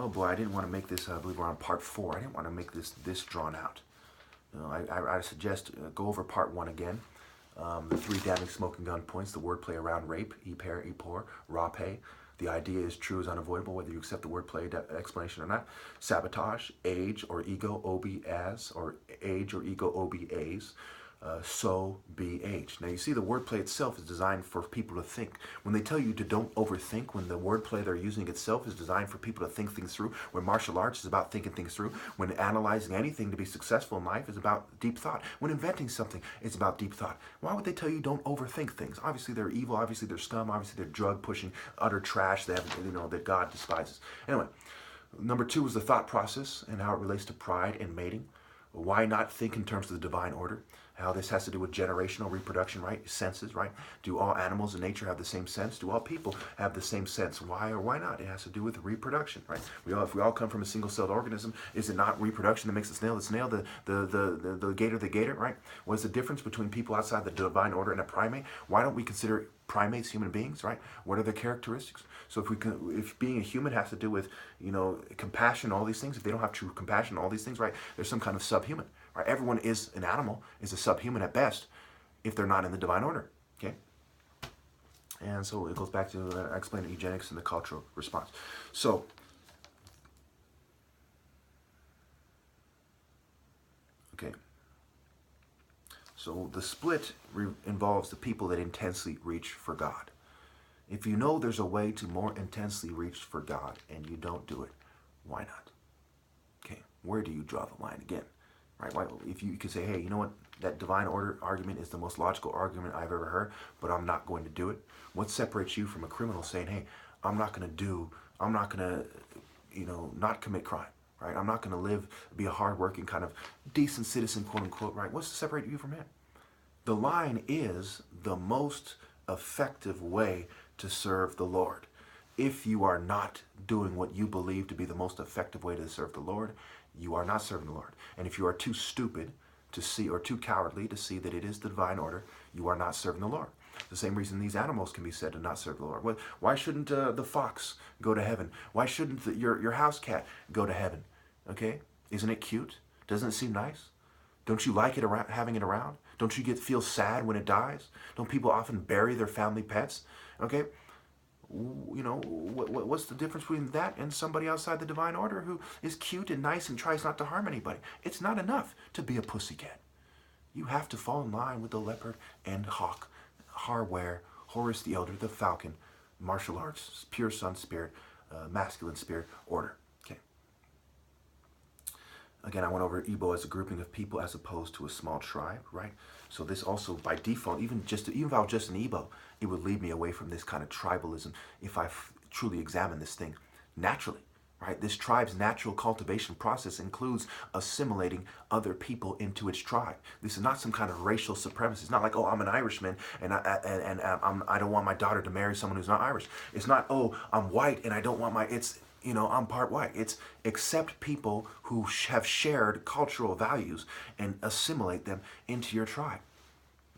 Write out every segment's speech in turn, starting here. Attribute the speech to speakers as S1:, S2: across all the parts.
S1: Oh boy, I didn't want to make this, I believe we're on part 4. I didn't want to make this drawn out. You know, I suggest go over part 1 again. The 3 damning smoking gun points, the wordplay around rape, e-pair, e-poor, rape. The idea is true is unavoidable, whether you accept the wordplay explanation or not. Sabotage, age or ego, obi as, or age or ego, obi as. So be age. Now you see the wordplay itself is designed for people to think. When they tell you to don't overthink, when the wordplay they're using itself is designed for people to think things through, when martial arts is about thinking things through, when analyzing anything to be successful in life is about deep thought, when inventing something it's about deep thought. Why would they tell you don't overthink things? Obviously they're evil, obviously they're scum, obviously they're drug pushing, utter trash that that God despises. Anyway, number 2 is the thought process and how it relates to pride and mating. Why not think in terms of the divine order? How this has to do with generational reproduction, right? Senses, right? Do all animals in nature have the same sense? Do all people have the same sense? Why or why not? It has to do with reproduction, right? If we all come from a single-celled organism, is it not reproduction that makes the snail, the gator, right? What's the difference between people outside the divine order and a primate? Why don't we consider primates human beings, right? What are their characteristics? So if being a human has to do with, compassion, all these things, if they don't have true compassion, all these things, right? There's some kind of subhuman, right? Everyone is an animal, is a subhuman at best, if they're not in the divine order, okay? And so it goes back to, I explained eugenics and the cultural response. So, okay. So the split involves the people that intensely reach for God. If you know there's a way to more intensely reach for God and you don't do it, why not? Okay, where do you draw the line again? Right? Why, if you could say, hey, you know what, that divine order argument is the most logical argument I've ever heard, but I'm not going to do it. What separates you from a criminal saying, hey, I'm not going to, not commit crime, right? I'm not going to be a hardworking kind of decent citizen, quote unquote, right? What's to separate you from him? The line is the most effective way to serve the Lord. If you are not doing what you believe to be the most effective way to serve the Lord, you are not serving the Lord. And if you are too stupid to see, or too cowardly to see that it is the divine order, you are not serving the Lord. The same reason these animals can be said to not serve the Lord. Why shouldn't the fox go to heaven? Why shouldn't your house cat go to heaven? Okay? Isn't it cute? Doesn't it seem nice? Don't you like it having it around? Don't you feel sad when it dies? Don't people often bury their family pets? Okay? What's the difference between that and somebody outside the divine order who is cute and nice and tries not to harm anybody? It's not enough to be a pussycat. You have to fall in line with the leopard and hawk, Harware, Horus the Elder, the falcon, martial arts, pure sun spirit, masculine spirit, order. Okay. Again, I went over Igbo as a grouping of people as opposed to a small tribe, right? So this also, by default, even if I was just an Igbo, it would lead me away from this kind of tribalism if I truly examine this thing naturally, right? This tribe's natural cultivation process includes assimilating other people into its tribe. This is not some kind of racial supremacy. It's not like, oh, I'm an Irishman and I don't want my daughter to marry someone who's not Irish. It's not, oh, I'm white and I don't want I'm part white. It's accept people who have shared cultural values and assimilate them into your tribe.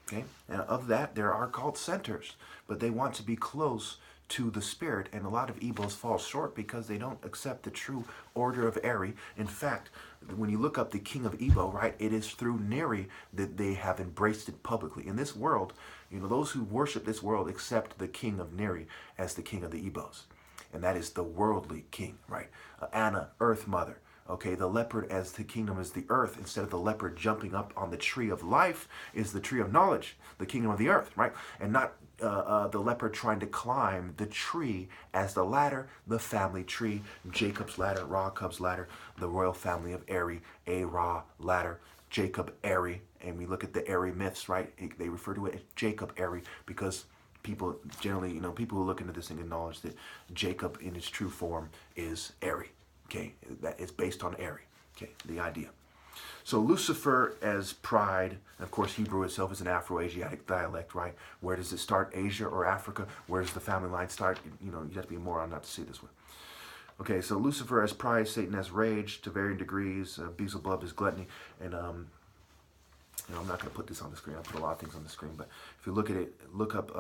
S1: Okay? And of that, there are called centers, but they want to be close to the spirit, and a lot of Igbos fall short because they don't accept the true order of Eri. In fact, when you look up the king of Igbo, right, it is through Neri that they have embraced it publicly. In this world, those who worship this world accept the king of Neri as the king of the Igbos. And that is the worldly king, right? Anna, Earth Mother. Okay, the leopard as the kingdom is the earth. Instead of the leopard jumping up on the tree of life is the tree of knowledge, the kingdom of the earth, right? And not the leopard trying to climb the tree as the ladder, the family tree, Jacob's ladder, Ra-Cub's ladder, the royal family of Eri, A-Ra ladder, Jacob Eri. And we look at the Eri myths, right? They refer to it as Jacob Eri because people generally, people who look into this thing acknowledge that Jacob in its true form is Eri. Okay, that is based on Eri. Okay, the idea. So Lucifer as pride, and of course Hebrew itself is an Afro-Asiatic dialect, right? Where does it start? Asia or Africa? Where does the family line start? You have to be a moron not to see this one. Okay, so Lucifer as pride, Satan as rage to varying degrees, Beelzebub as gluttony, and I'm not going to put this on the screen. I'll put a lot of things on the screen, but if you look at it, look up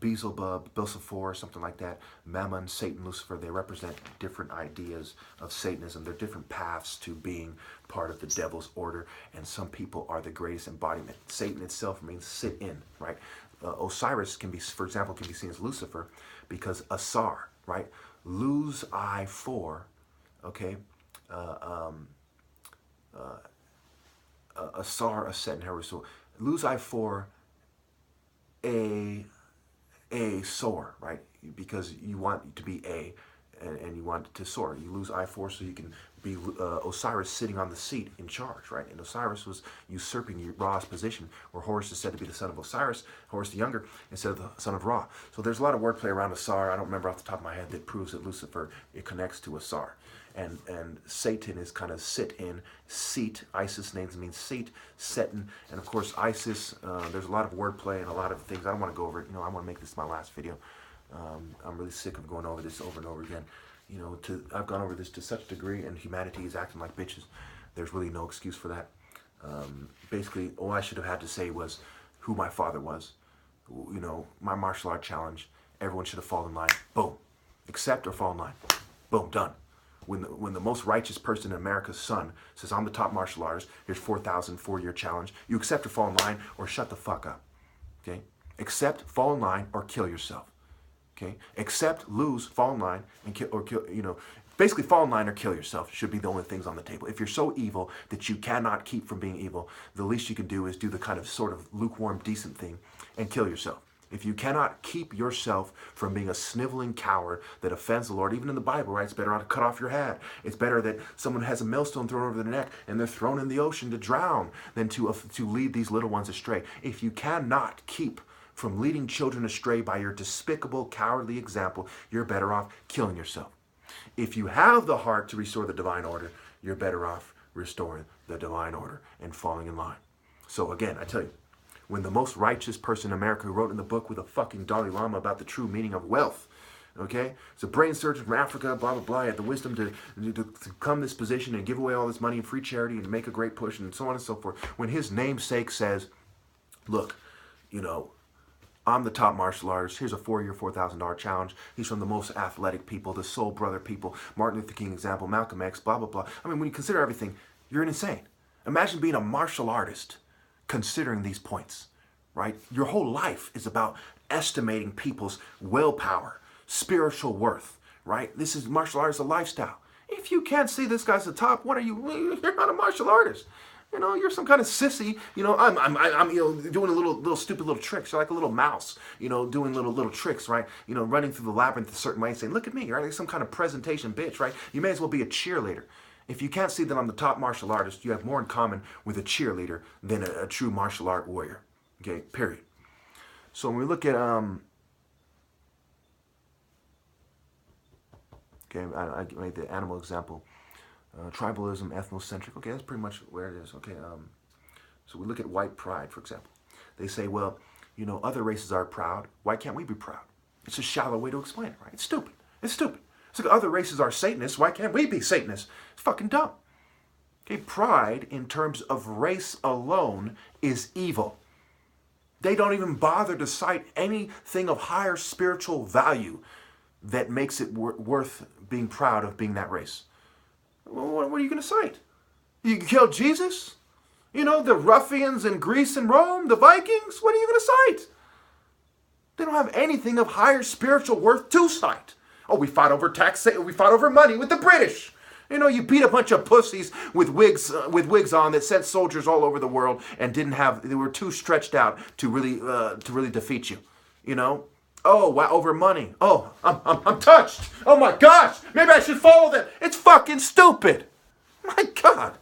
S1: Beelzebub, Beelzebub, something like that, Mammon, Satan, Lucifer, they represent different ideas of Satanism. They're different paths to being part of the devil's order, and some people are the greatest embodiment. Satan itself means sit in, right? Osiris can be, for example, can be seen as Lucifer because Asar, right? Lose I for, okay? Asar, Aset, and Heru. So lose I for a soar, right? Because you want to be and you want to soar. You lose I4 so you can be Osiris sitting on the seat in charge, right? And Osiris was usurping Ra's position, where Horus is said to be the son of Osiris, Horus the Younger, instead of the son of Ra. So there's a lot of wordplay around Asar. I don't remember off the top of my head that proves that Lucifer, it connects to Asar. And Satan is kind of sit in, seat. Isis names means seat, Seton. And of course, Isis, there's a lot of wordplay and a lot of things. I don't want to go over it. I want to make this my last video. I'm really sick of going over this over and over again. I've gone over this to such a degree, and humanity is acting like bitches. There's really no excuse for that. Basically, all I should have had to say was who my father was. My martial art challenge. Everyone should have fallen in line. Boom. Accept or fall in line. Boom. Done. When the most righteous person in America's son says, I'm the top martial artist, here's 4,000 4-year challenge, you accept or fall in line or shut the fuck up. Okay? Accept, fall in line, or kill yourself. Okay? Accept, lose, fall in line, and kill, basically fall in line or kill yourself should be the only things on the table. If you're so evil that you cannot keep from being evil, the least you can do is do the kind of sort of lukewarm, decent thing and kill yourself. If you cannot keep yourself from being a sniveling coward that offends the Lord, even in the Bible, right? It's better to cut off your head. It's better that someone has a millstone thrown over their neck and they're thrown in the ocean to drown than to lead these little ones astray. If you cannot keep from leading children astray by your despicable, cowardly example, you're better off killing yourself. If you have the heart to restore the divine order, you're better off restoring the divine order and falling in line. So again, I tell you, when the most righteous person in America who wrote in the book with a fucking Dalai Lama about the true meaning of wealth, okay? It's a brain surgeon from Africa, blah, blah, blah, had the wisdom to come this position and give away all this money in free charity and make a great push and so on and so forth. When his namesake says, look, I'm the top martial artist. Here's a 4-year, $4,000 challenge. He's from the most athletic people, the soul brother people, Martin Luther King example, Malcolm X, blah, blah, blah. I mean, when you consider everything, you're insane. Imagine being a martial artist considering these points, right? Your whole life is about estimating people's willpower, spiritual worth, right? This is martial arts, a lifestyle. If you can't see this guy's the top, what are you? You're not a martial artist. You're some kind of sissy. I'm doing a little stupid little tricks. You're like a little mouse, doing little tricks, right? Running through the labyrinth a certain way and saying, look at me, right? Like some kind of presentation bitch, right? You may as well be a cheerleader. If you can't see that I'm the top martial artist, you have more in common with a cheerleader than a true martial art warrior. Okay, period. So when we look at, I made the animal example. Tribalism, ethnocentric. Okay, that's pretty much where it is. Okay, so we look at white pride, for example. They say, well, other races are proud. Why can't we be proud? It's a shallow way to explain it, right? It's stupid. It's stupid. It's like other races are Satanists. Why can't we be Satanists? It's fucking dumb. Okay, pride in terms of race alone is evil. They don't even bother to cite anything of higher spiritual value that makes it worth being proud of being that race. Well, what are you going to cite? You killed Jesus? The ruffians in Greece and Rome, the Vikings? What are you going to cite? They don't have anything of higher spiritual worth to cite. Oh, we fought over we fought over money with the British. You beat a bunch of pussies with wigs on that sent soldiers all over the world and they were too stretched out to really defeat you. Oh, wow, over money. Oh, I'm touched. Oh my gosh, maybe I should follow them. It's fucking stupid. My God.